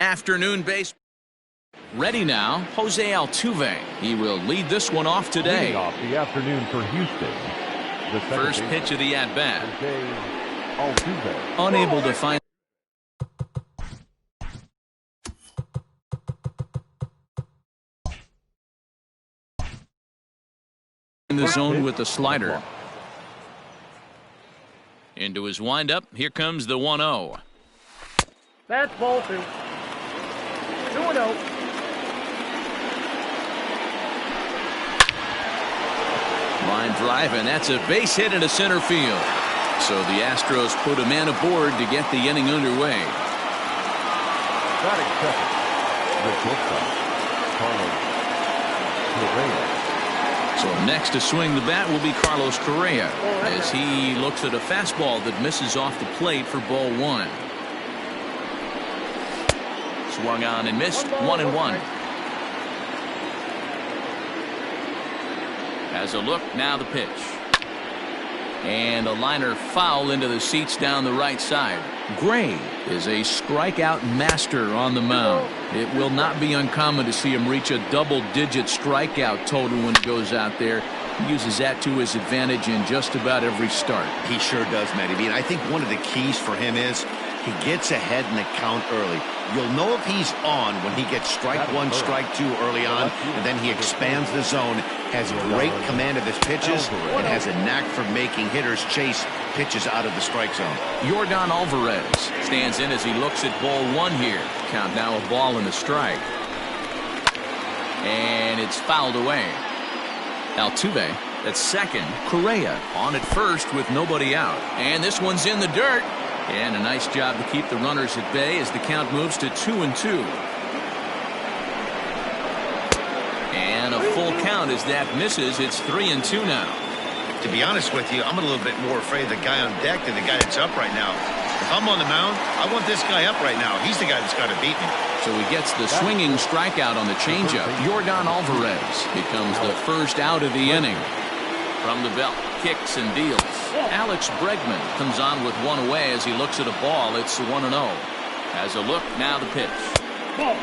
Afternoon base. Ready now, Jose Altuve. He will lead this one off today. Leading off the afternoon for Houston. The first pitch of the at-bat. Altuve. Unable to find in the zone with the slider. Into his windup. Here comes the 1-0. That's ball 2. 2-0. Line drive, and that's a base hit into center field. So the Astros put a man aboard to get the inning underway. Batting second, the shortstop, Carlos Correa. So next to swing the bat will be Carlos Correa as he looks at a fastball that misses off the plate for ball 1. Swung on and missed. 1-1. Has a look, now the pitch. And a liner foul into the seats down the right side. Gray is a strikeout master on the mound. It will not be uncommon to see him reach a double-digit strikeout total when he goes out there. He uses that to his advantage in just about every start. He sure does, Matty B. And I think one of the keys for him is he gets ahead in the count early. You'll know if he's on when he gets strike 1, strike 2 early on, and then he expands the zone, has great command of his pitches, and has a knack for making hitters chase pitches out of the strike zone. Yordan Alvarez stands in as he looks at ball 1 here. Count now a ball and a strike. And it's fouled away. Altuve at second. Correa on at first with nobody out. And this one's in the dirt. And a nice job to keep the runners at bay as the count moves to 2-2. And a full count as that misses. It's 3-2 now. To be honest with you, I'm a little bit more afraid of the guy on deck than the guy that's up right now. If I'm on the mound, I want this guy up right now. He's the guy that's got to beat me. So he gets the swinging strikeout on the changeup. Yordan Alvarez becomes the first out of the inning. From the belt, kicks and deals. Alex Bregman comes on with one away as he looks at a ball. It's 1-0. Has a look, now the pitch.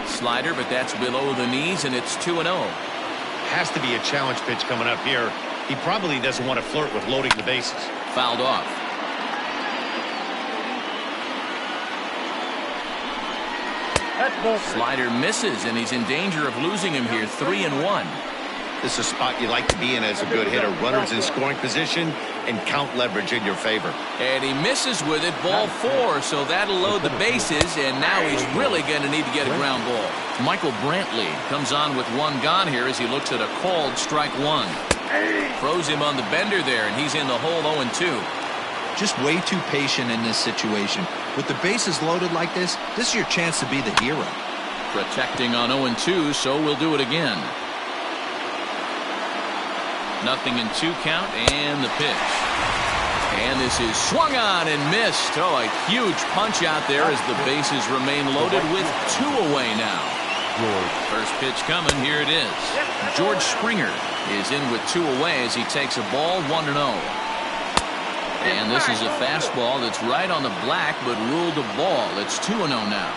Slider, but that's below the knees, and it's 2-0. Has to be a challenge pitch coming up here. He probably doesn't want to flirt with loading the bases. Fouled off. Slider misses, and he's in danger of losing him here. 3-1. This is a spot you like to be in as a good hitter. Runners in scoring position and count leverage in your favor. And he misses with it, ball 4, so that'll load the bases, and now he's really going to need to get a ground ball. Michael Brantley comes on with one gone here as he looks at a called strike 1. Throws him on the bender there, and he's in the hole 0-2. Just way too patient in this situation. With the bases loaded like this is your chance to be the hero. Protecting on 0-2, so we'll do it again. 0-2 count, and the pitch. And this is swung on and missed. Oh, a huge punch out there as the bases remain loaded with 2 away now. First pitch coming, here it is. George Springer is in with 2 away as he takes a ball, 1-0. And this is a fastball that's right on the black but ruled a ball. It's 2-0 now.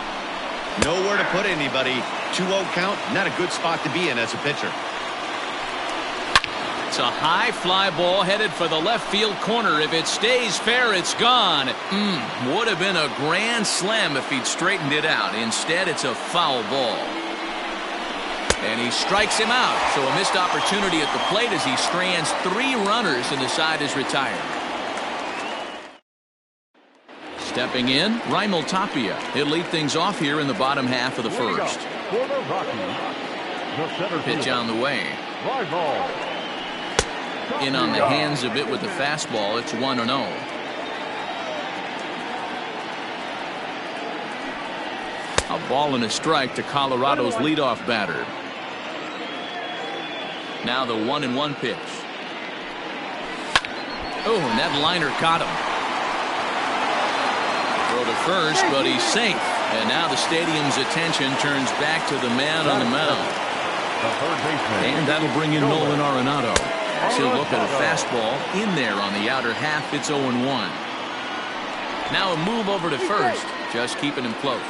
Nowhere to put anybody. 2-0 count, not a good spot to be in as a pitcher. It's a high fly ball headed for the left field corner. If it stays fair, it's gone. Would have been a grand slam if he'd straightened it out. Instead, it's a foul ball. And he strikes him out. So a missed opportunity at the plate as he strands 3 runners and the side is retired. Stepping in, Raimel Tapia. He'll lead things off here in the bottom half of the first. Pitch on the way. In on the hands a bit with the fastball. It's 1-0. A ball and a strike to Colorado's leadoff batter. Now the 1-1 pitch. Oh, and that liner caught him. Throw to first, but he's safe. And now the stadium's attention turns back to the man on the mound. And that'll bring in Nolan Arenado. He'll look at a fastball in there on the outer half. It's 0-1. Now a move over to first, just keeping him close.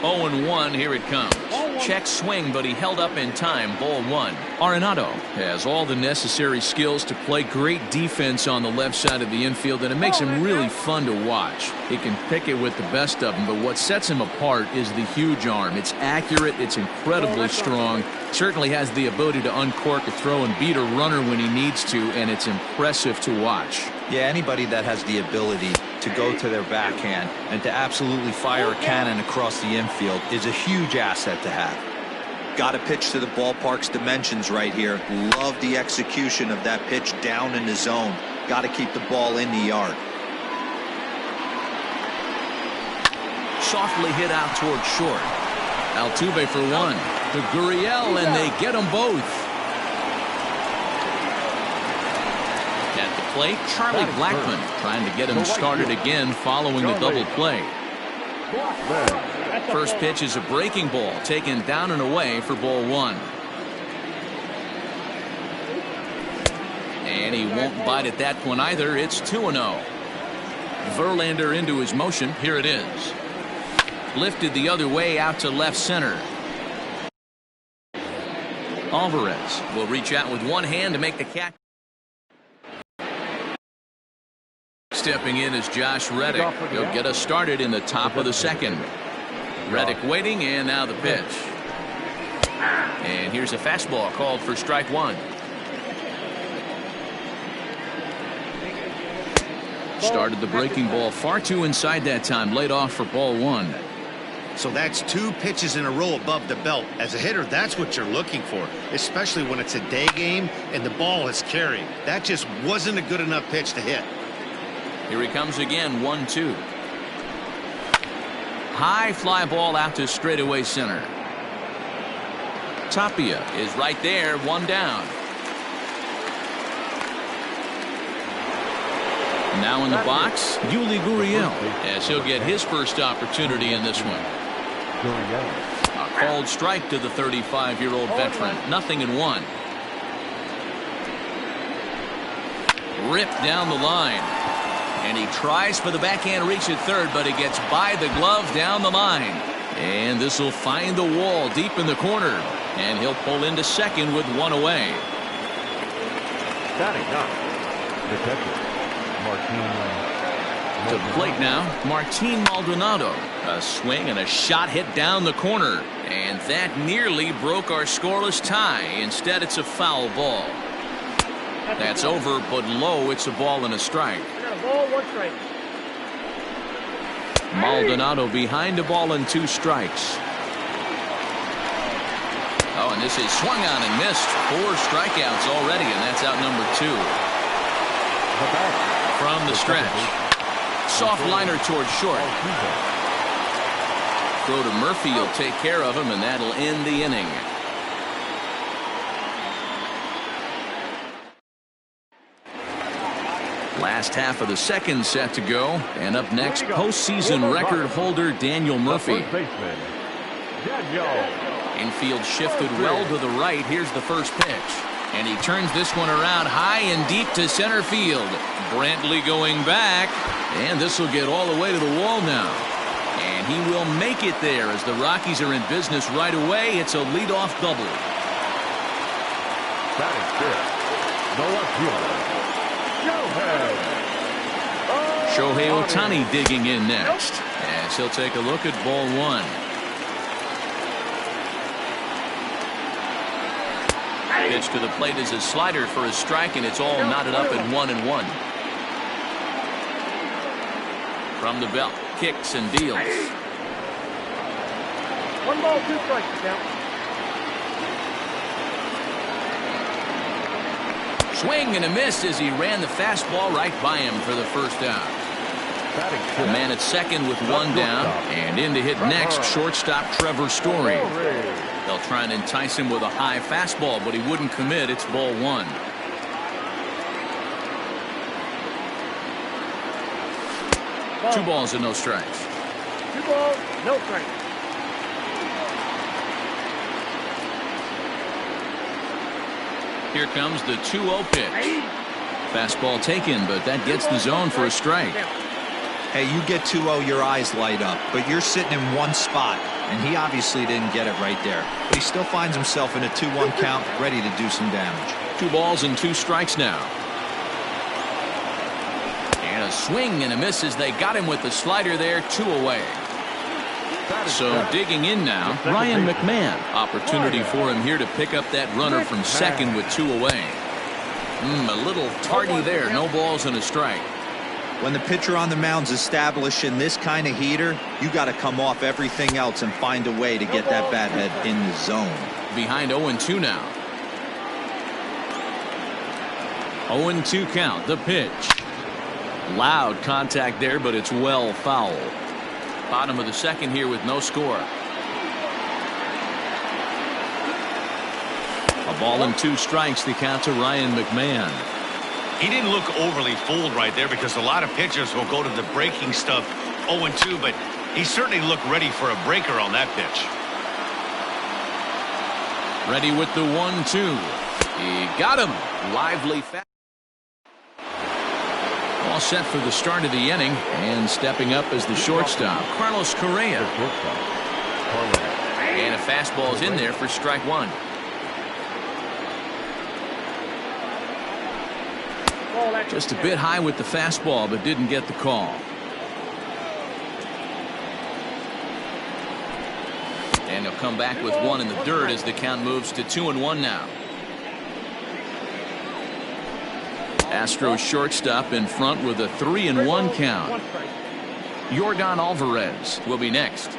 0-1, here it comes. Check swing, but he held up in time. Ball one. Arenado has all the necessary skills to play great defense on the left side of the infield, and it makes him really fun to watch. He can pick it with the best of them, but what sets him apart is the huge arm. It's accurate, it's incredibly strong, certainly has the ability to uncork a throw and beat a runner when he needs to, and it's impressive to watch. Yeah, anybody that has the ability to go to their backhand and to absolutely fire a cannon across the infield is a huge asset to have. Got to pitch to the ballpark's dimensions right here. Love the execution of that pitch down in the zone. Got to keep the ball in the yard. Softly hit out toward short. Altuve for one. To Gurriel, and they get them both. At the plate, Charlie Blackmon trying to get him started again following the double play. First pitch is a breaking ball taken down and away for ball one. And he won't bite at that one either. It's 2-0. Verlander into his motion. Here it is. Lifted the other way out to left center. Alvarez will reach out with one hand to make the catch. Stepping in is Josh Reddick. He'll get us started in the top of the second. Reddick waiting, and now the pitch. And here's a fastball called for strike one. Started the breaking ball far too inside that time. Laid off for ball one. So that's 2 pitches in a row above the belt. As a hitter, that's what you're looking for, especially when it's a day game and the ball is carrying. That just wasn't a good enough pitch to hit. Here he comes again, 1-2. High fly ball out to straightaway center. Tapia is right there, one down. Now in the box, Yuli Gurriel, as he'll get his first opportunity in this one. A called strike to the 35-year-old veteran. 0-1. Ripped down the line. And he tries for the backhand reach at third, but he gets by the glove down the line. And this will find the wall deep in the corner. And he'll pull into second with one away. Batting up. The catcher, To the plate now, Martin Maldonado. A swing and a shot hit down the corner. And that nearly broke our scoreless tie. Instead, it's a foul ball. That's over, but low. It's a ball and a strike. Ball, 1 strike. Maldonado behind a ball and 2 strikes. Oh, and this is swung on and missed. 4 strikeouts already, and that's out number 2. From the stretch. Soft liner towards short. Throw to Murphy. He'll take care of him, and that'll end the inning. Last half of the second set to go, and up next, postseason record holder Daniel Murphy. Infield shifted well to the right. Here's the first pitch, and he turns this one around high and deep to center field. Brantley going back, and this will get all the way to the wall now. And he will make it there as the Rockies are in business right away. It's a leadoff double. Shohei Ohtani digging in next, as he'll take a look at ball one. Pitch to the plate is a slider for a strike, and it's all knotted up at 1-1. From the belt, kicks and deals. 1 ball, 2 strikes now. Swing and a miss as he ran the fastball right by him for the first out. The man at second with 1 down, and in to hit next, shortstop Trevor Story. They'll try and entice him with a high fastball, but he wouldn't commit. It's ball 1. Ball. 2 balls and no strikes. 2 balls, no strikes. Here comes the 2-0 pitch. Fastball taken, but that gets the zone for a strike. Hey, you get 2-0, your eyes light up, but you're sitting in one spot. and he obviously didn't get it right there. But he still finds himself in a 2-1 count, ready to do some damage. 2 balls and 2 strikes now. And a swing and a miss as they got him with the slider there, 2 away. So digging in now, Ryan McMahon. Opportunity for him here to pick up that runner from second with 2 away. A little tardy there, no balls and a strike. When the pitcher on the mound's established in this kind of heater, you got to come off everything else and find a way to get that bat head in the zone. Behind 0-2 now. 0-2 count, the pitch. Loud contact there, but it's well foul. Bottom of the second here with no score. A ball and 2 strikes, the count to Ryan McMahon. He didn't look overly fooled right there because a lot of pitchers will go to the breaking stuff 0-2, but he certainly looked ready for a breaker on that pitch. Ready with the 1-2. He got him. Lively fast. All set for the start of the inning, and stepping up as the shortstop, Carlos Correa. And a fastball's in there for strike 1. Just a bit high with the fastball, but didn't get the call. And he'll come back with 1 in the dirt as the count moves to 2-1 now. Astros shortstop in front with a 3-1 count. Yordan Alvarez will be next.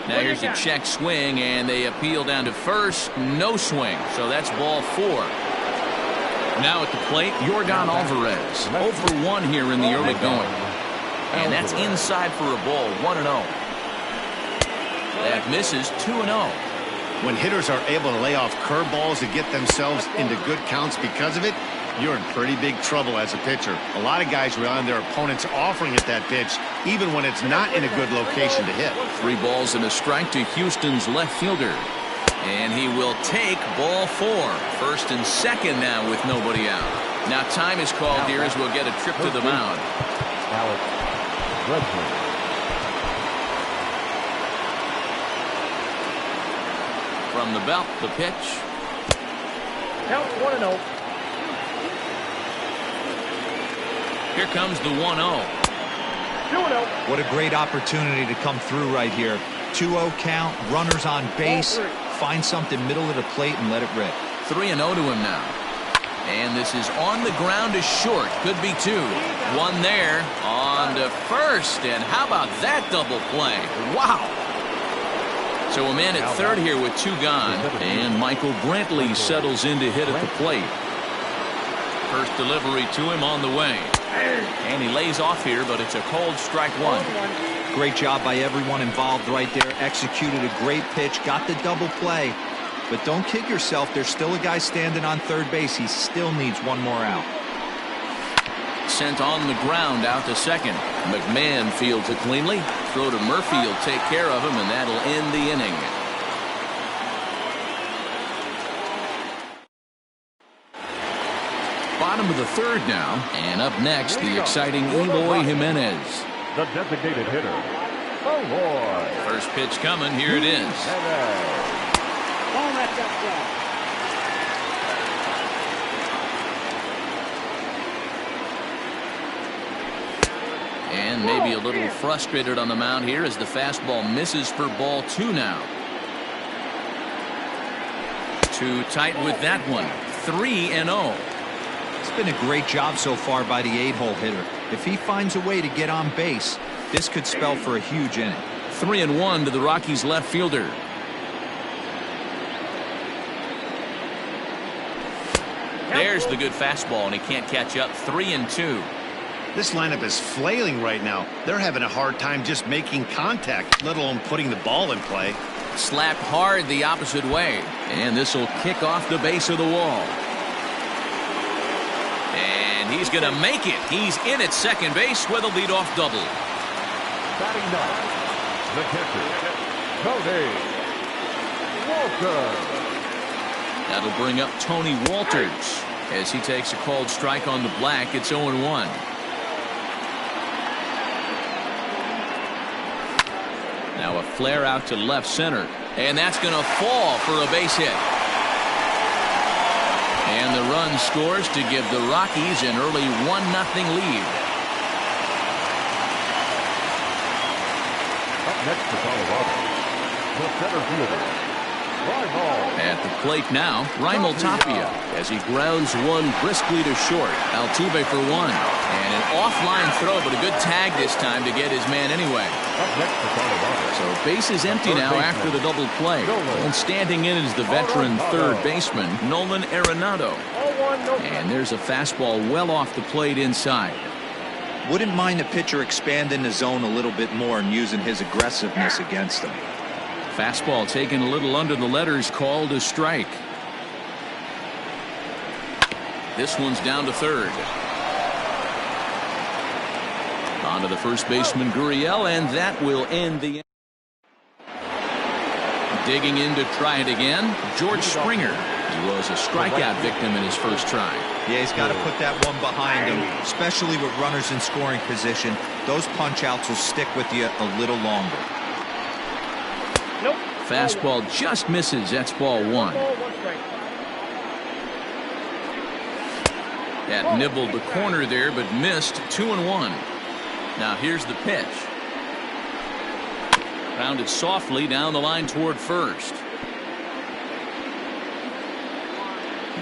Now here's a check swing, and they appeal down to first. No swing, so that's ball 4. Now at the plate, Yordan Alvarez. 0-1 here in the early going. And that's inside for a ball, 1-0. That misses, 2-0. When hitters are able to lay off curveballs to get themselves into good counts because of it, you're in pretty big trouble as a pitcher. A lot of guys rely on their opponents offering at that pitch, even when it's not in a good location to hit. 3 balls and a strike to Houston's left fielder. And he will take ball 4. First and second now with nobody out. Now time is called here as we'll get a trip to the mound. From the belt, the pitch. Count 1-0. Here comes the 1-0. 2-0. What a great opportunity to come through right here. 2-0 count, runners on base. Find something middle of the plate and let it rip. 3-0 to him now. And this is on the ground to short. Could be 2. 1 there on to first. And how about that double play? Wow. So a man at third here with 2 gone. And Michael Brantley settles in to hit at the plate. First delivery to him on the way. And he lays off here, but it's a cold strike 1. Great job by everyone involved right there. Executed a great pitch, got the double play. But don't kid yourself, there's still a guy standing on third base. He still needs 1 more out. Sent on the ground out to second. McMahon fields it cleanly. Throw to Murphy will take care of him, and that'll end the inning. Bottom of the third now, and up next, the exciting Eloy Jimenez. The designated hitter, Eloy. First pitch coming, here it is. And maybe a little frustrated on the mound here as the fastball misses for ball 2 now. Too tight with that one. 3-0. It's been a great job so far by the 8-hole hitter. If he finds a way to get on base, this could spell for a huge inning. 3-1 to the Rockies left fielder. There's the good fastball, and he can't catch up. 3-2. This lineup is flailing right now. They're having a hard time just making contact, let alone putting the ball in play. Slapped hard the opposite way, and this will kick off the base of the wall. And he's going to make it. He's in at second base with a leadoff double. Batting ninth, the catcher, Tony Walter. That'll bring up Tony Walters as he takes a called strike on the black. It's 0-1. Now a flare out to left center. And that's going to fall for a base hit. And the run scores to give the Rockies an early 1-0 lead. Up next to Colorado, the center fielder, at the plate now, Raimel Tapia as he grounds one briskly to short. Altuve for one. And an offline throw, but a good tag this time to get his man anyway. Up next to Colorado. So base is empty now after the double play. And standing in is the veteran third baseman, Nolan Arenado. And there's a fastball well off the plate inside. Wouldn't mind the pitcher expanding the zone a little bit more and using his aggressiveness against him. Fastball taken a little under the letters, called a strike. This one's down to third. On to the first baseman, Gurriel, and that will end the. Digging in to try it again, George Springer. He was a strikeout victim in his first try. Yeah, he's got to put that one behind him, especially with runners in scoring position. Those punch-outs will stick with you a little longer. Nope. Fastball just misses. That's ball one. That nibbled the corner there, but missed. 2-1. Now here's the pitch. Grounded softly down the line toward first.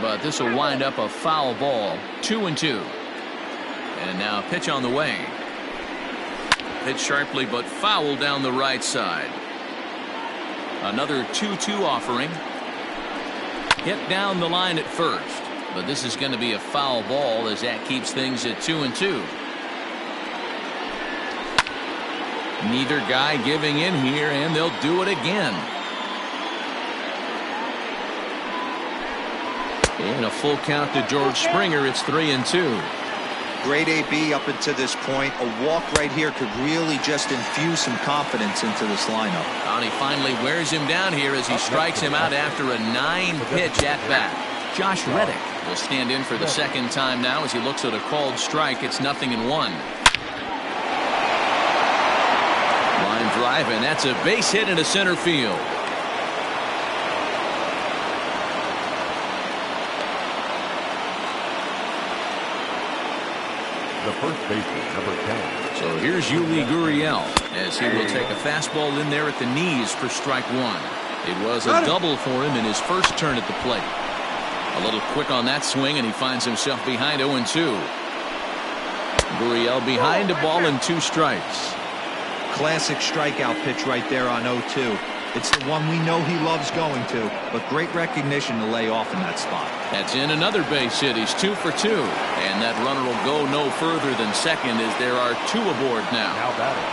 But this will wind up a foul ball. 2-2. And now pitch on the way. Hit sharply but foul down the right side. Another 2-2 offering. Hit down the line at first. But this is going to be a foul ball as that keeps things at 2-2. Neither guy giving in here, and they'll do it again. And a full count to George Springer. It's 3-2. Great AB up until this point. A walk right here could really just infuse some confidence into this lineup. And he finally wears him down here as he strikes him out after a 9-pitch at bat. Josh Reddick will stand in for the second time now as he looks at a called strike. It's 0-1. Line drive, and that's a base hit into center field. The first baseman, number 10. So here's Yuli Gurriel as he will take a fastball in there at the knees for strike one. It was a double for him in his first turn at the plate. A little quick on that swing, and he finds himself behind 0-2. Gurriel behind a ball and 2 strikes. Classic strikeout pitch right there on 0-2. It's the one we know he loves going to, but great recognition to lay off in that spot. That's in another base hit. He's 2 for 2. And that runner will go no further than second as there are 2 aboard now. Now batting,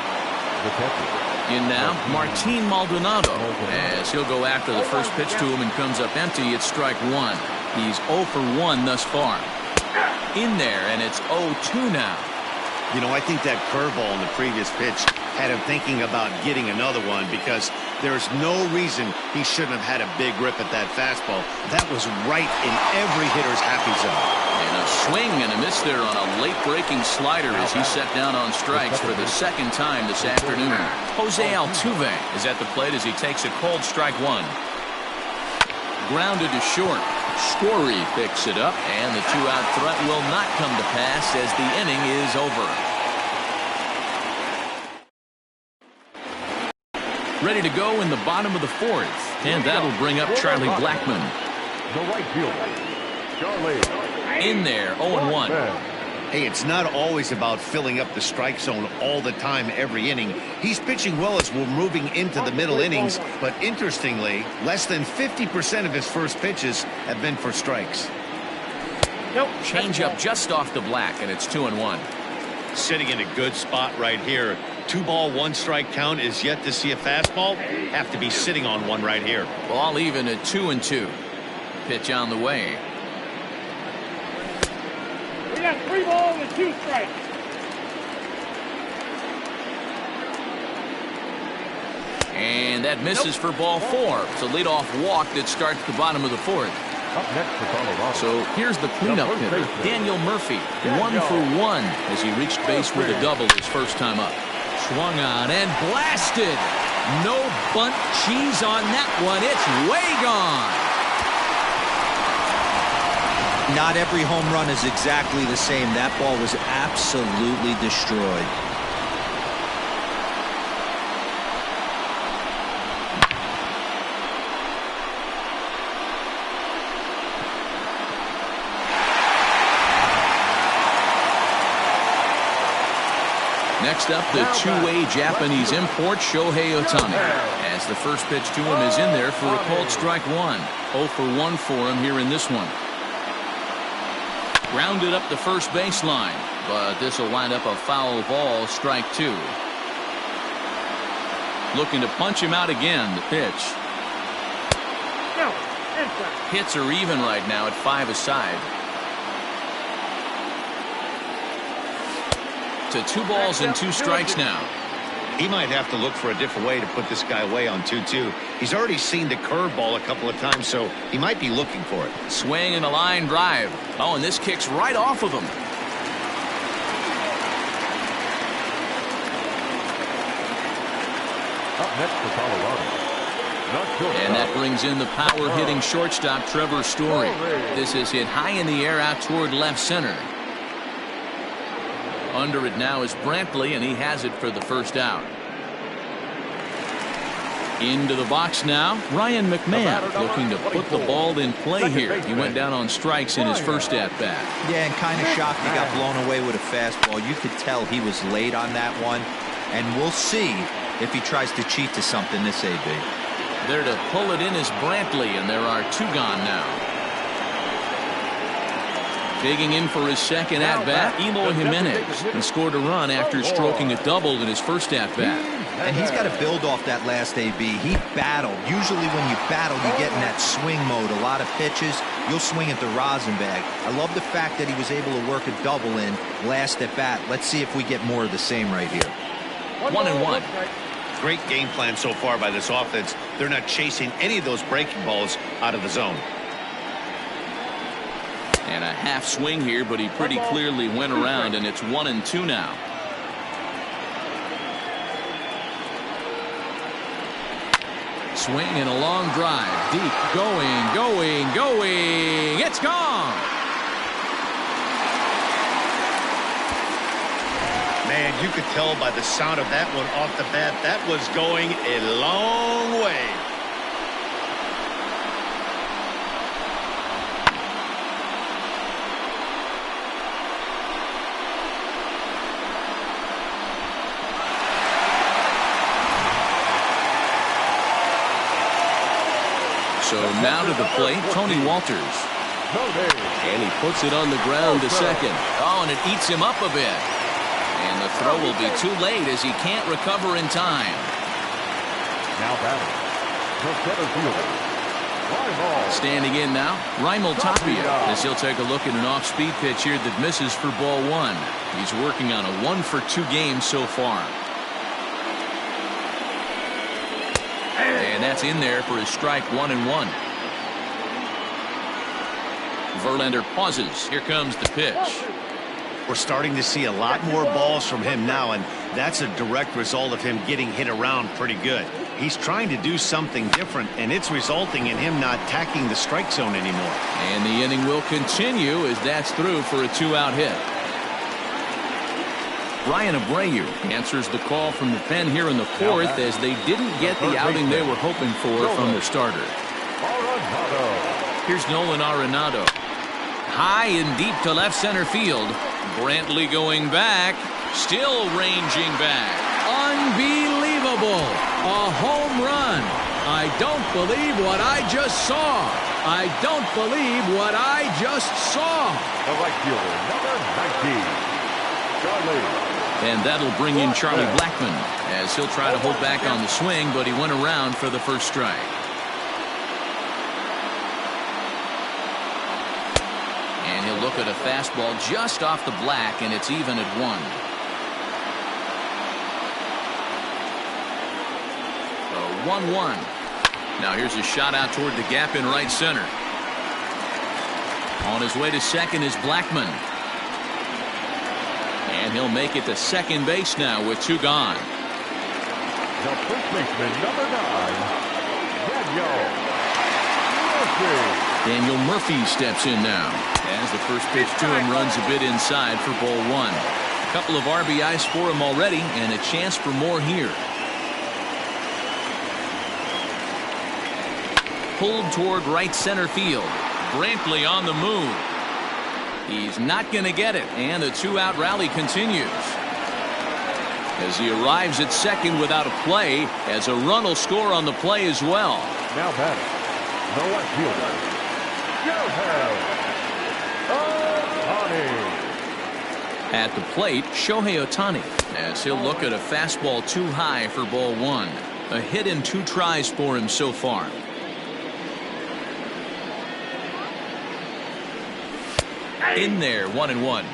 the catcher. In now, Martin Maldonado as he'll go after the first pitch to him and comes up empty. It's strike one. He's 0 for 1 thus far. In there, and it's 0-2 now. You know, I think that curveball in the previous pitch had him thinking about getting another one because there's no reason he shouldn't have had a big rip at that fastball. That was right in every hitter's happy zone. And a swing and a miss there on a late-breaking slider as he set down on strikes for the second time this afternoon. Jose Altuve is at the plate as he takes a cold strike one. Grounded to short. Story picks it up, and the 2-out threat will not come to pass as the inning is over. Ready to go in the bottom of the 4th, and that'll bring up Charlie Blackmon. The right fielder, Charlie. In there, 0-1. Hey, it's not always about filling up the strike zone all the time every inning. He's pitching well as we're moving into the middle innings, but interestingly, less than 50% of his first pitches have been for strikes. Nope. Change up just off the black, and it's 2-1. Sitting in a good spot right here. 2-ball, 1-strike count is yet to see a fastball. Have to be sitting on one right here. Ball even at 2-2. Pitch on the way. We got 3 balls and 2 strikes. And that misses for ball 4. It's a leadoff walk that starts the bottom of the 4th. Up next for Colorado. So here's the cleanup hitter, Daniel Murphy. 1 for 1 as he reached base with a double his first time up. Swung on and blasted. No bunt cheese on that one. It's way gone. Not every home run is exactly the same. That ball was absolutely destroyed. Next up, the two-way Japanese import, Shohei Ohtani. As the first pitch to him is in there for a called strike one. 0 for 1 for him here in this one. Grounded up the first baseline, but this will wind up a foul ball, strike 2. Looking to punch him out again, the pitch. No, inside. Hits are even right now at 5 aside. To 2 balls and 2 strikes now. He might have to look for a different way to put this guy away on 2-2. He's already seen the curveball a couple of times, so he might be looking for it. Swing and a line drive. Oh, and this kicks right off of him. Up next for Colorado. And that brings in the power-hitting shortstop, Trevor Story. This is hit high in the air out toward left center. Under it now is Brantley, and he has it for the first out. Into the box now, Ryan McMahon looking to put the ball in play here. He went down on strikes in his first at-bat. Yeah, and kind of shocked he got blown away with a fastball. You could tell he was late on that one, and we'll see if he tries to cheat to something this AB. There to pull it in is Brantley, and there are 2 gone now. Digging in for his second at-bat, Eloy Jimenez. He scored a run after stroking a double in his first at-bat. And he's got to build off that last AB. He battled. Usually when you battle, you get in that swing mode. A lot of pitches, you'll swing at the rosin bag. I love the fact that he was able to work a double in last at-bat. Let's see if we get more of the same right here. 1-1. Great game plan so far by this offense. They're not chasing any of those breaking balls out of the zone. And a half swing here, but he pretty clearly went around, and it's 1-2 now. Swing and a long drive. Deep. Going. It's gone. Man, you could tell by the sound of that one off the bat, that was going a long way. So now to the plate, Tony Walters. And he puts it on the ground to second. Oh, and it eats him up a bit. And the throw will be too late as he can't recover in time. Now batting. The center fielder. Standing in now, Raimel Tapia, as he'll take a look at an off-speed pitch here that misses for ball 1. He's working on a 1-for-2 game so far. And that's in there for his strike 1-1. Verlander pauses. Here comes the pitch. We're starting to see a lot more balls from him now, and that's a direct result of him getting hit around pretty good. He's trying to do something different, and it's resulting in him not attacking the strike zone anymore. And the inning will continue as that's through for a 2-out hit. Ryan Abreu answers the call from the pen here in the 4th as they didn't get the outing they were hoping for from their starter. Here's Nolan Arenado. High and deep to left center field. Brantley going back. Still ranging back. Unbelievable. A home run. I don't believe what I just saw. I don't believe what I just saw. The right fielder, number 19. And that'll bring in Charlie Blackmon as he'll try to hold back on the swing, but he went around for the first strike. And he'll look at a fastball just off the black, and it's even at 1. 1-1. Now here's a shot out toward the gap in right center. On his way to second is Blackmon. And he'll make it to second base now with 2 gone. The first baseman, number 9, Daniel Murphy. Daniel Murphy steps in now as the first pitch to him runs a bit inside for ball 1. A couple of RBIs for him already and a chance for more here. Pulled toward right center field. Brantley on the move. He's not going to get it, and the 2-out rally continues as he arrives at second without a play, as a run will score on the play as well. Now batting, the left fielder, Shohei Ohtani. At the plate, Shohei Ohtani, as he'll look at a fastball too high for ball 1. A hit in 2 tries for him so far. In there, 1-1.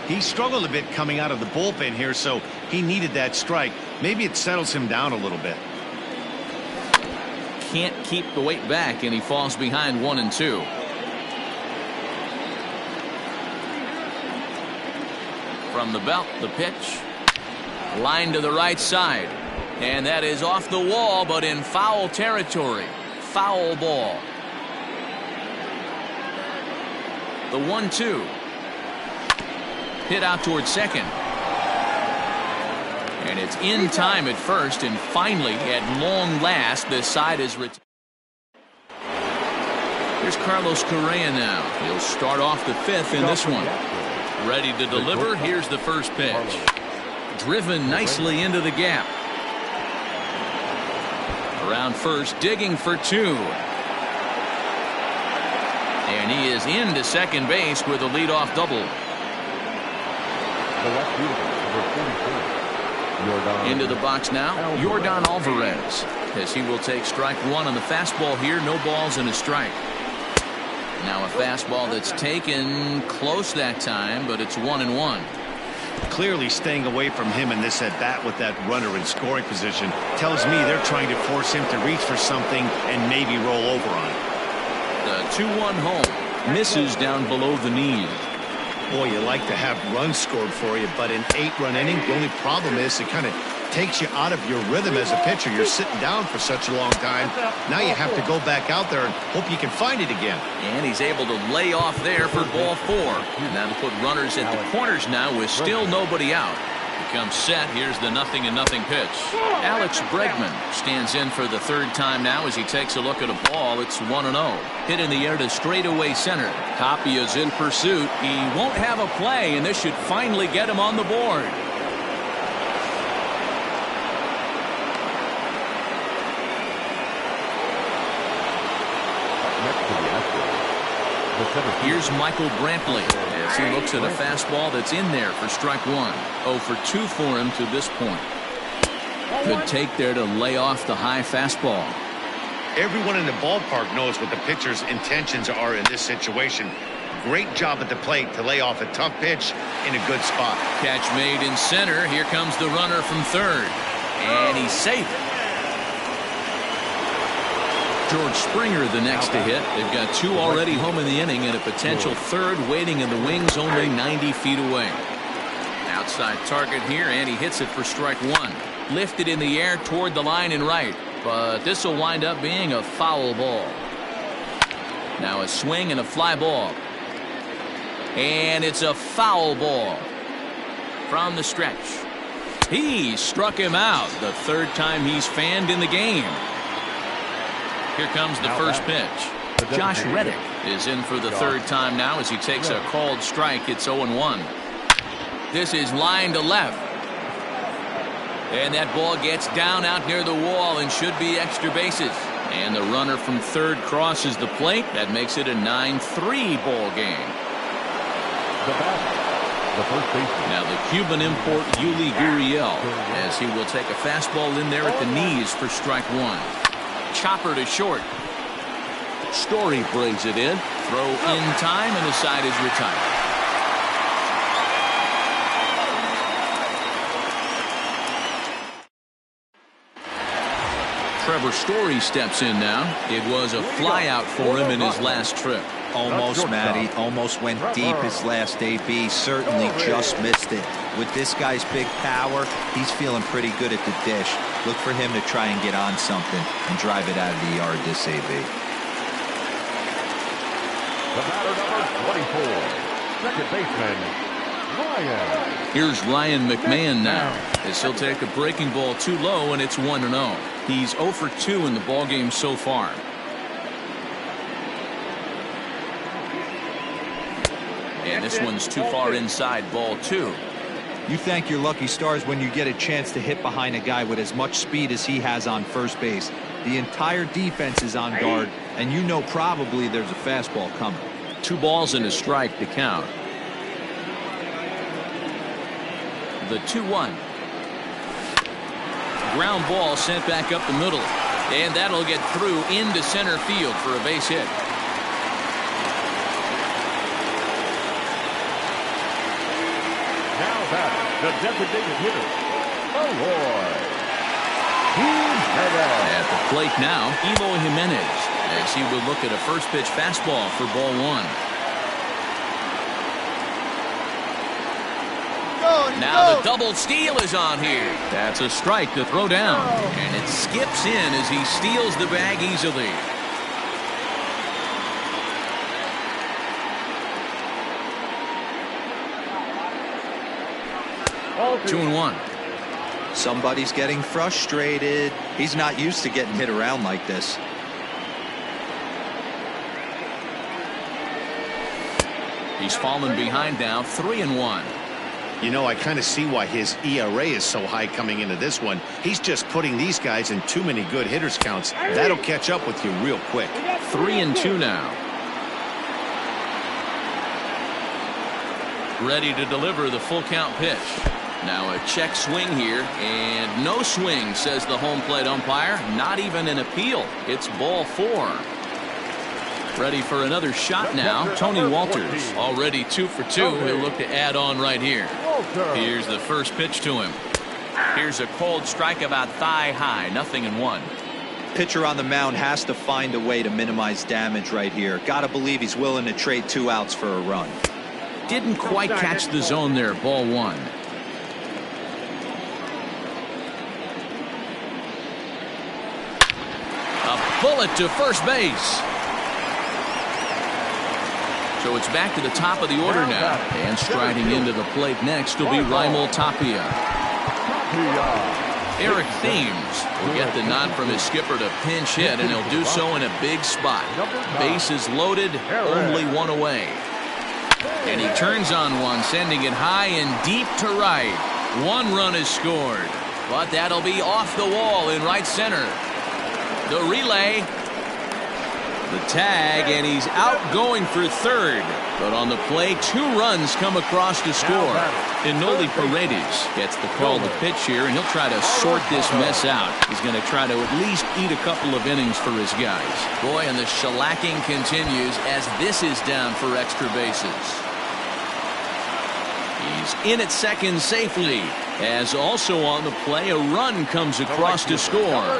He struggled a bit coming out of the bullpen here, so he needed that strike. Maybe it settles him down a little bit. Can't keep the weight back, and he falls behind 1-2. From the belt, the pitch. Line to the right side. And that is off the wall, but in foul territory. Foul ball. The 1-2. Hit out towards second. And it's in time at first, and finally, at long last, this side is retired. Here's Carlos Correa now. He'll start off the 5th in this one. Ready to deliver. Here's the first pitch. Driven nicely into the gap. Around first, digging for 2. And he is into second base with a leadoff double. The left fielder, number 44, Into the box now, Yordan Alvarez, as he will take strike 1 on the fastball here. No balls and a strike. Now a fastball that's taken close that time, but it's 1-1. Clearly staying away from him in this at-bat with that runner in scoring position tells me they're trying to force him to reach for something and maybe roll over on it. The 2-1 home. Misses down below the knee. Boy, you like to have runs scored for you, but in 8-run inning, the only problem is it kind of takes you out of your rhythm as a pitcher. You're sitting down for such a long time. Now you have to go back out there and hope you can find it again. And he's able to lay off there for ball 4. Now to put runners at the corners now with still nobody out. Becomes set. Here's the 0-0 pitch. Alex Bregman stands in for the 3rd time now as he takes a look at a ball. It's 1-0. Hit in the air to straightaway center. Tapia's in pursuit. He won't have a play, and this should finally get him on the board. Here's Michael Brantley as he looks at a fastball that's in there for strike 1. 0 for 2 for him to this point. Good take there to lay off the high fastball. Everyone in the ballpark knows what the pitcher's intentions are in this situation. Great job at the plate to lay off a tough pitch in a good spot. Catch made in center. Here comes the runner from 3rd. And he's safe. George Springer the next to hit. They've got 2 already home in the inning and a potential 3rd waiting in the wings only 90 feet away. Outside target here, and he hits it for strike 1. Lifted in the air toward the line and right, but this will wind up being a foul ball. Now a swing and a fly ball. And it's a foul ball from the stretch. He struck him out, the 3rd time he's fanned in the game. Here comes the first pitch. Josh Reddick is in for the 3rd time now as he takes a called strike. It's 0-1. This is line to left. And that ball gets down out near the wall and should be extra bases. And the runner from 3rd crosses the plate. That makes it a 9-3 ball game. The first baseman. Now the Cuban import Yuli Gurriel as he will take a fastball in there at the knees for strike 1. Chopper to short. Story brings it in. Throw in time, and the side is retired. Trevor Story steps in now. It was a flyout for him in his last trip. Almost, Matty. Almost went deep his last AB. Certainly just missed it. With this guy's big power, he's feeling pretty good at the dish. Look for him to try and get on something and drive it out of the yard this AB. The batter number 24, second baseman, Ryan. Here's Ryan McMahon now, as he'll take a breaking ball too low, and it's 1-0. He's 0 for 2 in the ballgame so far. And this one's too far inside, ball 2. You thank your lucky stars when you get a chance to hit behind a guy with as much speed as he has on first base. The entire defense is on guard, and you know probably there's a fastball coming. 2 balls and a strike to count. The 2-1. Ground ball sent back up the middle, and that'll get through into center field for a base hit. Now batter, the designated hitter, Leroy. At the plate now, Eloy Jimenez, as he would look at a first pitch fastball for ball 1. Now the double steal is on here. That's a strike to throw down, and it skips in as he steals the bag easily. All 2-1. Somebody's getting frustrated. He's not used to getting hit around like this. He's fallen behind now, 3-1. You know, I kind of see why his ERA is so high coming into this one. He's just putting these guys in too many good hitters counts. That'll catch up with you real quick. 3-2 now. Ready to deliver the full count pitch. Now a check swing here, and no swing, says the home plate umpire. Not even an appeal. It's ball 4. Ready for another shot now, Tony Walters. Already 2 for 2. He'll look to add on right here. Here's the first pitch to him. Here's a cold strike about thigh high, 0-1. Pitcher on the mound has to find a way to minimize damage right here. Gotta believe he's willing to trade 2 outs for a run. Didn't quite catch the zone there, ball 1. A bullet to first base. So it's back to the top of the order now. And striding into the plate next will be Raimel Tapia. Eric Thames will get the nod from his skipper to pinch hit, and he'll do so in a big spot. Bases loaded, only 1 away. And he turns on one, sending it high and deep to right. 1 run is scored, but that'll be off the wall in right center. The relay, the tag, and he's out going for third. But on the play, 2 runs come across to score. Inoli Paredes gets the call to pitch here, and he'll try to sort this mess out. He's going to try to at least eat a couple of innings for his guys. Boy, and the shellacking continues as this is down for extra bases. He's in at second safely, as also on the play, a run comes across to score.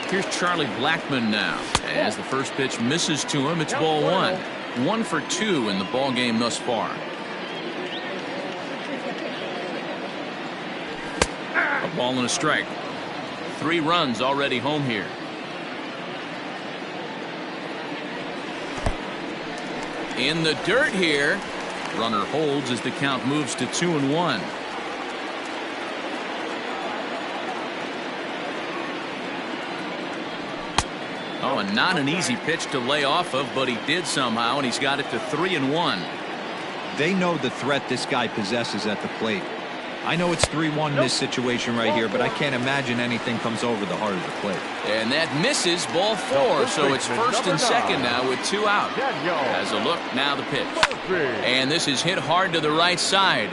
Here's Charlie Blackmon now, as the first pitch misses to him. It's ball 1. 1 for 2 in the ball game thus far. A ball and a strike. 3 runs already home here. In the dirt here. Runner holds as the count moves to 2-1. Oh, and not an easy pitch to lay off of, but he did somehow, and he's got it to 3-1. They know the threat this guy possesses at the plate. I know it's 3-1 in this situation right here, but I can't imagine anything comes over the heart of the plate. And that misses, ball 4, so it's first and second now with 2 out. Has a look, now the pitch. And this is hit hard to the right side.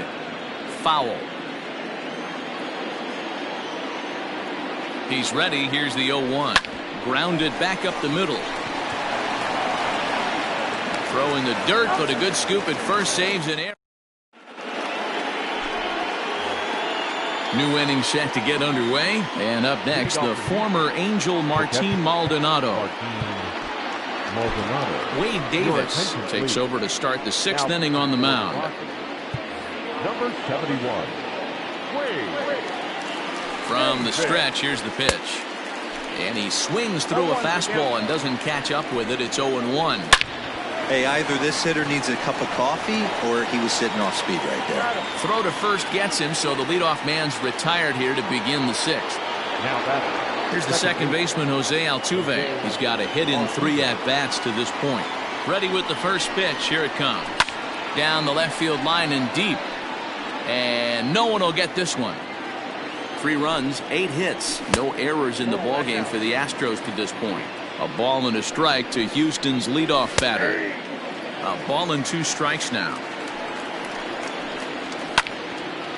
Foul. He's ready, here's the 0-1. Grounded back up the middle. Throw in the dirt, but a good scoop at first, saves an error. New inning set to get underway. And up next, the former Angel Martin Maldonado. Wade Davis takes over to start the 6th inning on the mound. number 71. Wade. From the stretch, here's the pitch. And he swings through a fastball and doesn't catch up with it. It's 0-1. Hey, either this hitter needs a cup of coffee or he was sitting off speed right there. Throw to first gets him, so the leadoff man's retired here to begin the sixth. Now batting. Here's the second baseman, Jose Altuve. He's got a hit in 3 at-bats to this point. Ready with the first pitch. Here it comes. Down the left field line and deep. And no one will get this one. 3 runs, 8 hits. No errors in the ballgame for the Astros to this point. A ball and a strike to Houston's leadoff batter. A ball and 2 strikes now.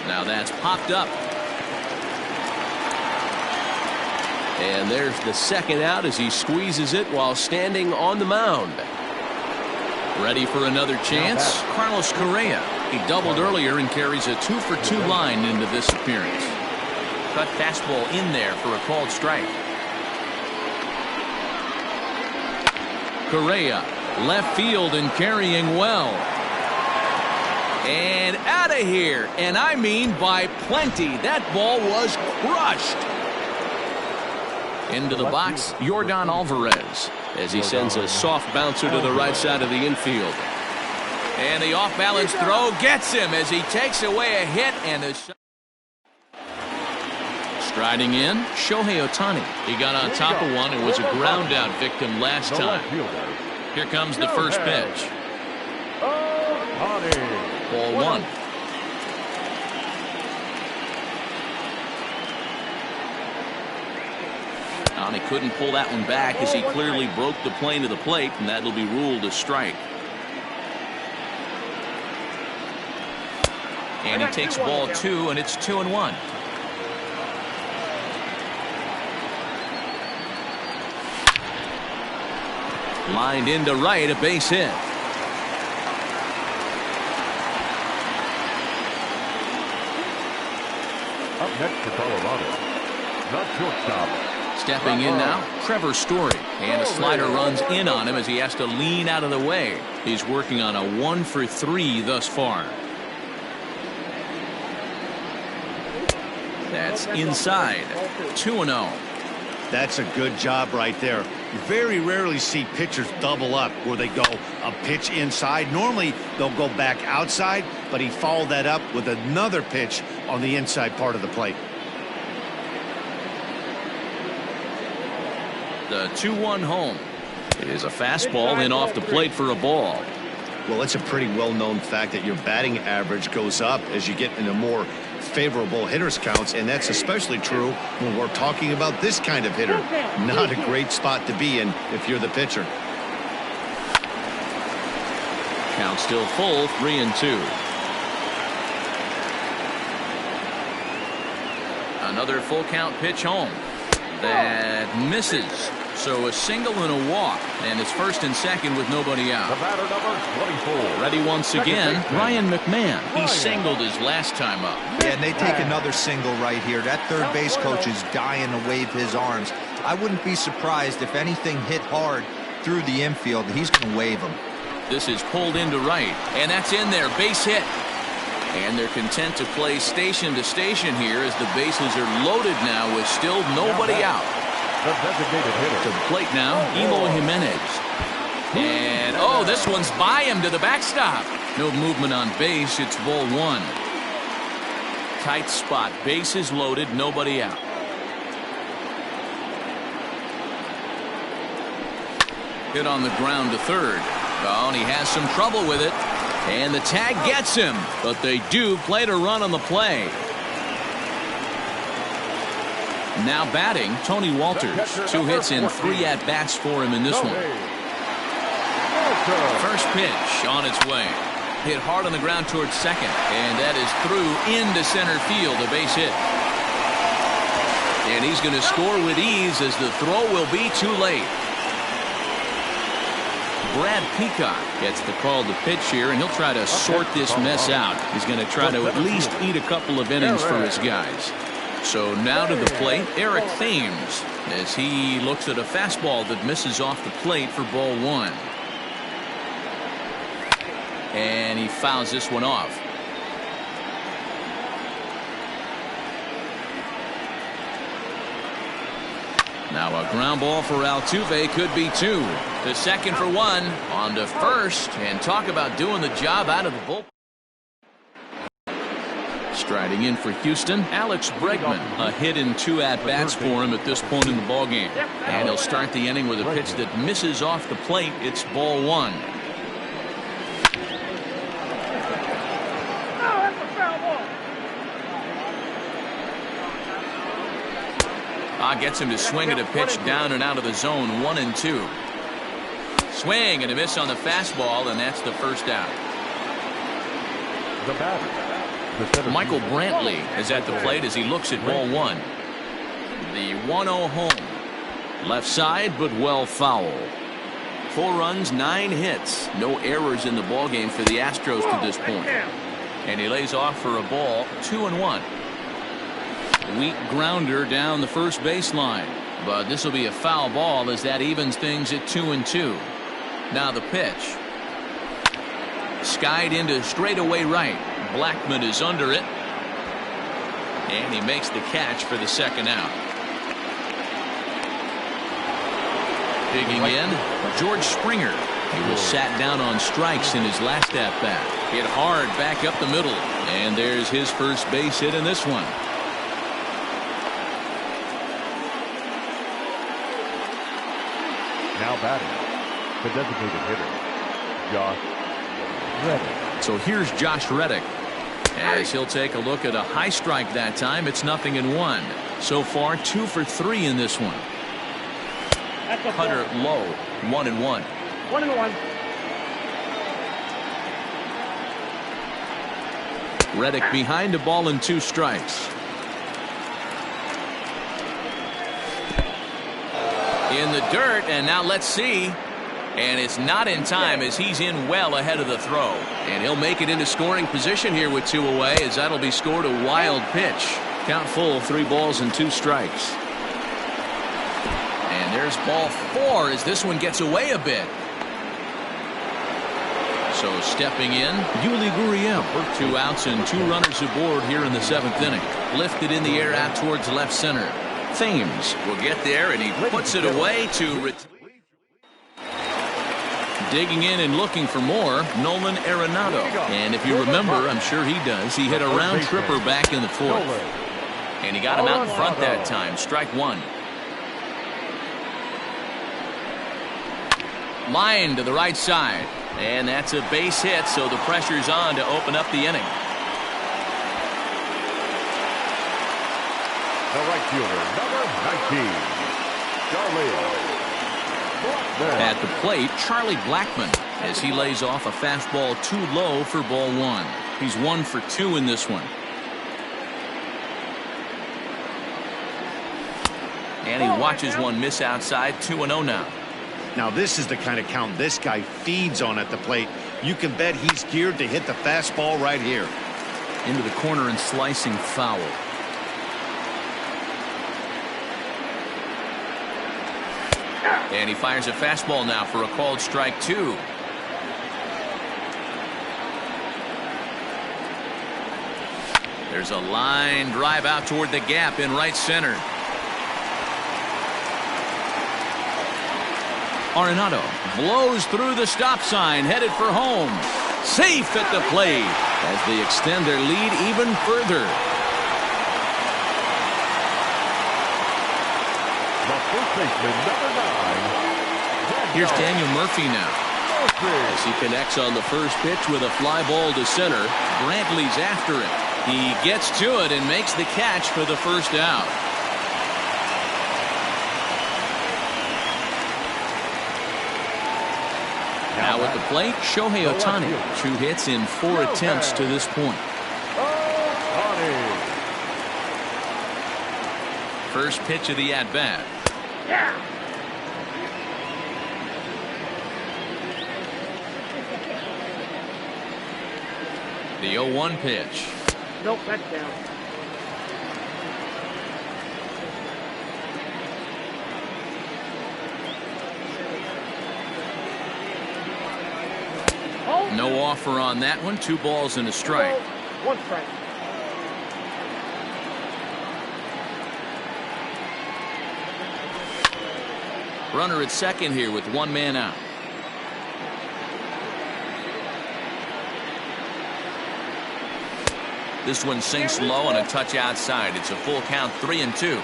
Now that's popped up. And there's the second out as he squeezes it while standing on the mound. Ready for another chance? Carlos Correa. He doubled earlier and carries a 2-for-2 line into this appearance. Cut fastball in there for a called strike. Correa, left field and carrying well. And out of here. And I mean by plenty. That ball was crushed. Into the box, Yordan Alvarez, as he sends a soft bouncer to the right side of the infield. And the off-balance throw gets him as he takes away a hit and a shot. Striding in, Shohei Ohtani. He got on top of one and was a ground-out victim last time. Here comes the first pitch. Ball 1. And he couldn't pull that one back as he clearly broke the plane to the plate, and that'll be ruled a strike. And he takes ball 2, and it's 2-1. Lined into right, a base hit. Up next to Colorado, the shortstop. Stepping in now, Trevor Story. And a slider runs in on him as he has to lean out of the way. He's working on a 1-for-3 thus far. That's inside. 2-0. That's a good job right there. You very rarely see pitchers double up where they go a pitch inside. Normally they'll go back outside, but he followed that up with another pitch on the inside part of the plate. The 2-1 home. It is a fastball in off the plate for a ball. Well, it's a pretty well-known fact that your batting average goes up as you get into more favorable hitters counts, and that's especially true when we're talking about this kind of hitter. Not a great spot to be in if you're the pitcher. Count still full, 3-2. Another full count pitch home. That misses. So a single and a walk, and it's first and second with nobody out. The batter number 24. Ready once again, Ryan McMahon. He singled his last time up. Yeah, and they take another single right here. That third base coach is dying to wave his arms. I wouldn't be surprised if anything hit hard through the infield. He's going to wave them. This is pulled into right, and that's in there, base hit. And they're content to play station to station here as the bases are loaded now with still nobody out. The designated hitter. To the plate now, Eloy Jimenez. And, oh, this one's by him to the backstop. No movement on base. It's ball 1. Tight spot. Bases loaded. Nobody out. Hit on the ground to third. Oh, and he has some trouble with it. And the tag gets him. But they do play to run on the play. Now batting, Tony Walters. 2 hits and 3 at-bats for him in this one. First pitch on its way. Hit hard on the ground towards second. And that is through into center field, a base hit. And he's going to score with ease as the throw will be too late. Brad Peacock gets the call to pitch here, and he'll try to sort this mess out. He's going to try to at least eat a couple of innings for his guys. So now to the plate, Eric Thames, as he looks at a fastball that misses off the plate for ball 1. And he fouls this one off. A ground ball for Altuve could be 2. The second for 1. On to first. And talk about doing the job out of the bullpen. Striding in for Houston, Alex Bregman. A hit and 2 at-bats for him at this point in the ballgame. And he'll start the inning with a pitch that misses off the plate. It's ball 1. Gets him to swing at a pitch down and out of the zone. 1-2. Swing and a miss on the fastball, and that's the first out. The batter, Michael Brantley is at the plate as he looks at ball 1. The 1-0 home. Left side, but well foul. 4 runs, 9 hits. No errors in the ballgame for the Astros to this point. And he lays off for a ball. 2-1. Weak grounder down the first baseline, but this will be a foul ball as that evens things at 2-2. Now the pitch. Skied into straightaway right. Blackman is under it, and he makes the catch for the second out. Digging in, George Springer. He was sat down on strikes in his last at-bat. Hit hard back up the middle, and there's his first base hit in this one. Now batting, the designated hitter, Josh Reddick. So here's Josh Reddick as he'll take a look at a high strike that time. It's 0-1. So far 2 for 3 in this one. Cutter low. 1-1. 1-1. Reddick behind a ball and 2 strikes. In the dirt, and now let's see. And it's not in time as he's in well ahead of the throw. And he'll make it into scoring position here with 2 away as that'll be scored a wild pitch. Count full, 3 balls and 2 strikes. And there's ball 4 as this one gets away a bit. So stepping in, Yuli Gurriel. 2 outs and 2 runners aboard here in the 7th inning. Lifted in the air out towards left center. Thames will get there, and he puts it away to digging in and looking for more, Nolan Arenado. And if you remember, I'm sure he does, he hit a round tripper back in the 4th. And he got him out in front that time. Strike 1. Line to the right side. And that's a base hit, so the pressure's on to open up the inning. The right fielder, number 19, Charlie Blackman. At the plate, Charlie Blackman, as he lays off a fastball too low for ball 1. He's 1 for 2 in this one. And he watches one miss outside. 2-0 now. Now this is the kind of count this guy feeds on at the plate. You can bet he's geared to hit the fastball right here. Into the corner and slicing foul. And he fires a fastball now for a called strike 2. There's a line drive out toward the gap in right center. Arenado blows through the stop sign, headed for home. Safe at the plate as they extend their lead even further. The first baseman, number 9. Here's Daniel Murphy now. As he connects on the first pitch with a fly ball to center. Brantley's after it. He gets to it and makes the catch for the first out. Now at the plate, Shohei Ohtani. 2 hits in 4 attempts to this point. First pitch of the at-bat. The 0-1 pitch. Nope, that's down. No offer on that one. 2 balls and a strike. 1 strike. Runner at second here with one man out. This one sinks low and a touch outside. It's a full count, 3-2.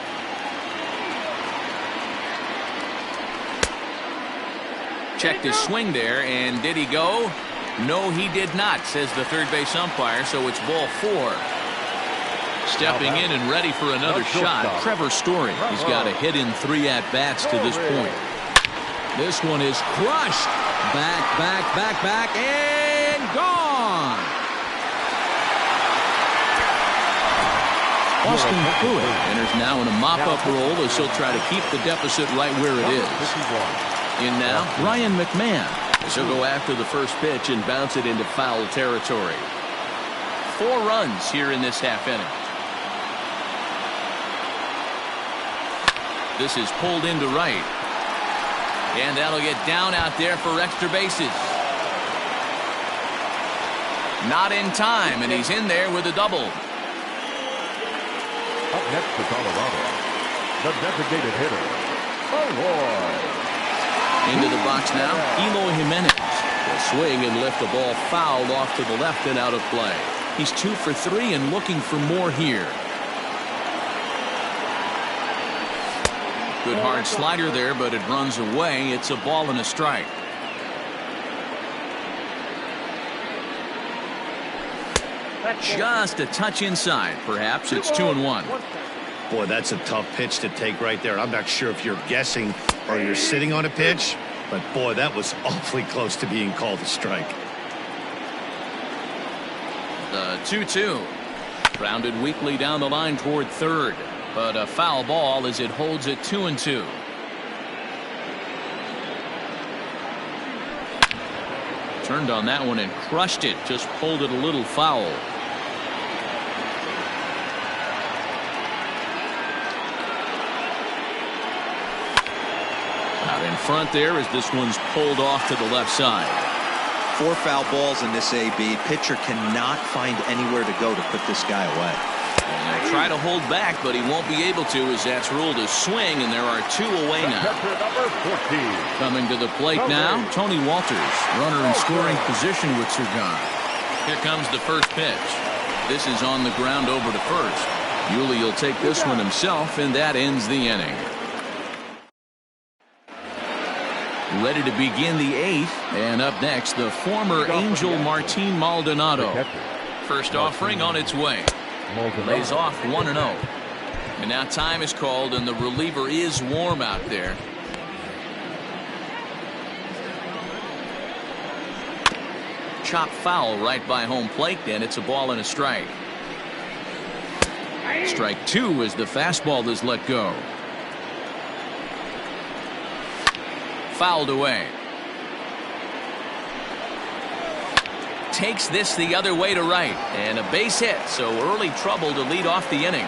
Checked his swing there, and did he go? No, he did not, says the third base umpire, so it's ball 4. Stepping in and ready for another shot, Trevor Story. He's got a hit in 3 at-bats to this point. This one is crushed. Back, and gone. Austin Pruitt enters now in a mop-up role as he'll try to keep the deficit right where it is. In now, Ryan McMahon. He'll go after the first pitch and bounce it into foul territory. 4 runs here in this half inning. This is pulled into right. And that'll get down out there for extra bases. Not in time, and he's in there with a double. Up next for Colorado, the designated hitter, Roy. Into the box now, Eloy Jimenez. Will swing and lift the ball fouled off to the left and out of play. He's 2 for 3 and looking for more here. Good hard slider there, but it runs away. It's a ball and a strike. Just a touch inside. Perhaps it's 2-1. Boy, that's a tough pitch to take right there. I'm not sure if you're guessing or you're sitting on a pitch, but boy, that was awfully close to being called a strike. The 2-2. Grounded weakly down the line toward third, but a foul ball as it holds it 2-2. Turned on that one and crushed it. Just pulled it a little foul. Out in front there as this one's pulled off to the left side. 4 foul balls in this AB. Pitcher cannot find anywhere to go to put this guy away. And they'll try to hold back, but he won't be able to as that's ruled a swing, and there are 2 away now. Coming to the plate now, Tony Walters. Runner in scoring position with Surgan. Here comes the first pitch. This is on the ground over to first. Yuli will take this one himself, and that ends the inning. Ready to begin the 8th, and up next, the former Angel Martin Maldonado. First offering on its way. Lays off 1-0. And now time is called, and the reliever is warm out there. Chop foul right by home plate, and it's a ball and a strike. Strike 2 as the fastball is let go. Fouled away. Takes this the other way to right, and a base hit, so early trouble to lead off the inning.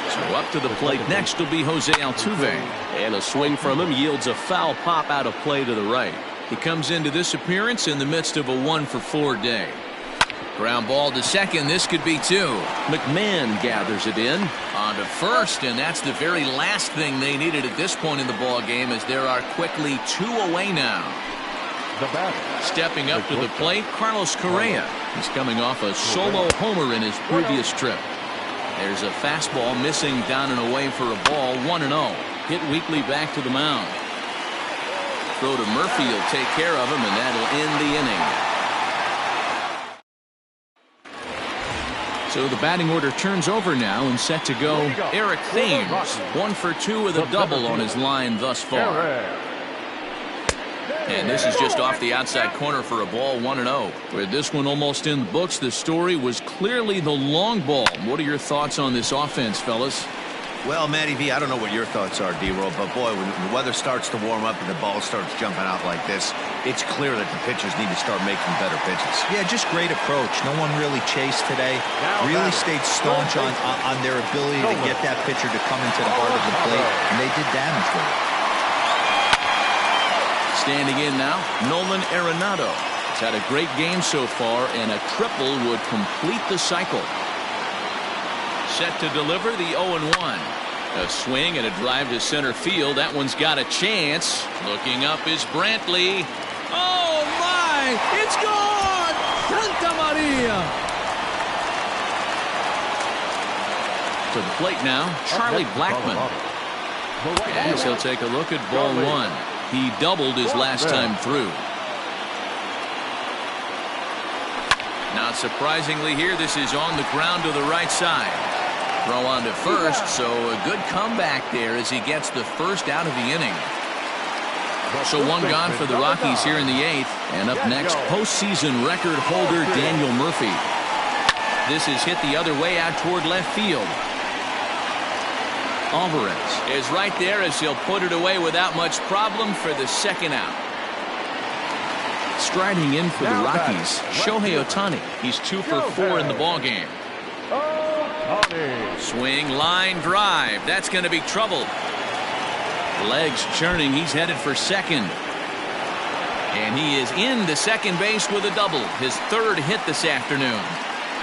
So up to the plate next will be Jose Altuve, and a swing from him yields a foul pop out of play to the right. He comes into this appearance in the midst of a 1-for-4 day. Ground ball to second. This could be 2. McMahon gathers it in. On to first, and that's the very last thing they needed at this point in the ball game, as there are quickly 2 away now. Stepping up to the plate, Carlos Correa. He's coming off a solo homer in his previous trip. There's a fastball missing down and away for a ball. 1-0. Hit weakly back to the mound. Throw to Murphy will take care of him, and that'll end the inning. So the batting order turns over now, and set to go Eric Thames. 1 for 2 with a double on his line thus far. And this is just off the outside corner for a ball. 1-0. With this one almost in the books, the story was clearly the long ball. What are your thoughts on this offense, fellas? Well, Matty V, I don't know what your thoughts are, D-Roll, but boy, when the weather starts to warm up and the ball starts jumping out like this, it's clear that the pitchers need to start making better pitches. Yeah, just great approach. No one really chased today. Really stayed staunch on their ability to get that pitcher to come into the heart of the plate, and they did damage with it. Standing in now, Nolan Arenado. He's had a great game so far, and a triple would complete the cycle. set to deliver the 0-1. A swing and a drive to center field. That one's got a chance. Looking up is Brantley. Oh, my! It's gone! Santa Maria! To the plate now, Charlie Blackmon. As he'll take a look at ball one. He doubled his last time through. Not surprisingly here, this is on the ground to the right side. Throw on to first, so a good comeback there as he gets the first out of the inning. So one gone for the Rockies here in the 8th. And up next, postseason record holder Daniel Murphy. This is hit the other way out toward left field. Alvarez is right there as he'll put it away without much problem for the second out. Striding in for the Rockies, Shohei Ohtani. He's 2 for 4 in the ballgame. Swing, line, drive. That's going to be trouble. Legs churning. He's headed for second. And he is into second base with a double. His 3rd hit this afternoon.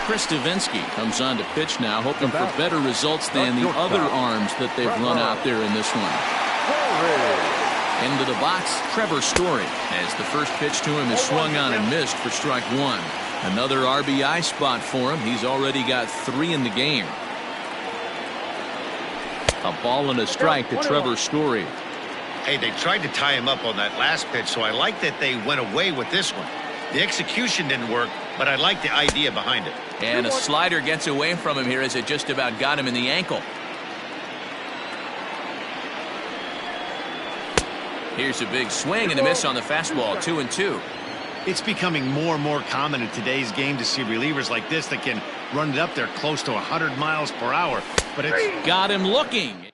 Chris Davinsky comes on to pitch now, hoping for better results than the other arms that they've run out there in this one. Into the box, Trevor Story, as the first pitch to him is swung on and missed for strike 1. Another RBI spot for him. He's already got 3 in the game. A ball and a strike to Trevor Story. Hey, they tried to tie him up on that last pitch, so I like that they went away with this one. The execution didn't work, but I like the idea behind it. And a slider gets away from him here as it just about got him in the ankle. Here's a big swing and a miss on the fastball. 2-2. It's becoming more and more common in today's game to see relievers like this that can run it up there close to 100 miles per hour. But it's got him looking.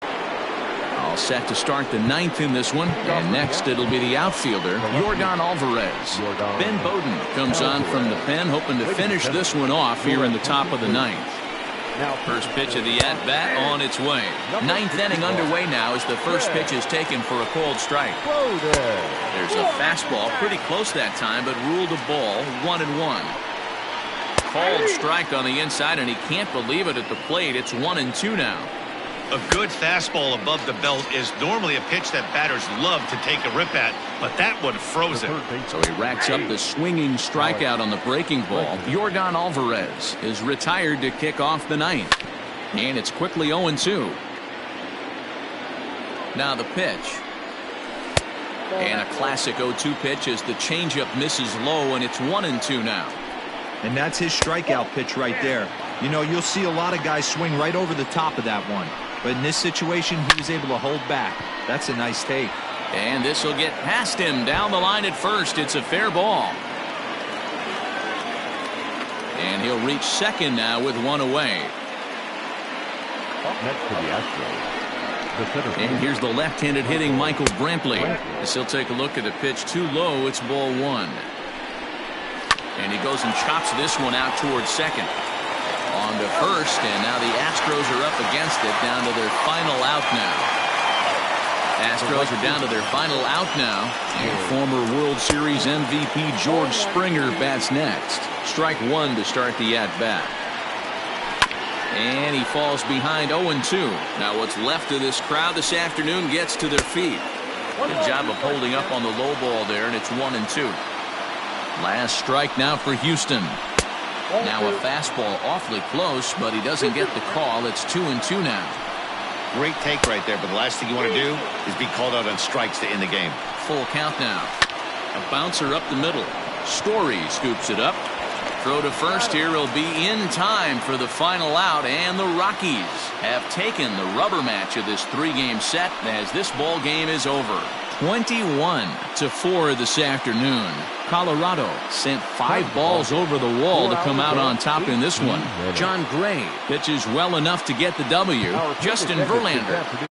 All set to start the 9th in this one. And next it'll be the outfielder, Yordan Alvarez. Ben Bowden comes on from the pen, hoping to finish this one off here in the top of the 9th. First pitch of the at-bat on its way. 9th inning underway now as the first pitch is taken for a cold strike. There's a fastball pretty close that time, but ruled a ball. 1-1. Called strike on the inside, and he can't believe it at the plate. It's 1-2 now. a good fastball above the belt is normally a pitch that batters love to take a rip at, but that one froze it. So he racks up the swinging strikeout on the breaking ball. Yordan Alvarez is retired to kick off the ninth. And it's quickly 0-2. Now the pitch. And a classic 0-2 pitch as the changeup misses low, and it's 1-2 now. And that's his strikeout pitch right there. You know, you'll see a lot of guys swing right over the top of that one. But in this situation, he was able to hold back. That's a nice take. And this will get past him down the line at first. It's a fair ball. And he'll reach second now with one away. Up next to the Astros. And here's the left-handed hitting Michael Brantley. As he'll take a look at a pitch too low. It's ball one. And he goes and chops this one out towards second. On to first, and now the Astros are up against it, down to their final out now. Astros are down to their final out now. And former World Series MVP George Springer bats next. Strike one to start the at-bat. And he falls behind 0-2. Now what's left of this crowd this afternoon gets to their feet. Good job of holding up on the low ball there, and it's 1-2. Last strike now for Houston. Now a fastball awfully close, but he doesn't get the call. It's 2-2 now. Great take right there, but the last thing you want to do is be called out on strikes to end the game. Full count now. A bouncer up the middle. Story scoops it up. Throw to first here will be in time for the final out, and the Rockies have taken the rubber match of this three-game set as this ball game is over. 21-4 this afternoon. Colorado sent 5 balls over the wall to come out on top in this one. John Gray pitches well enough to get the W. Justin Verlander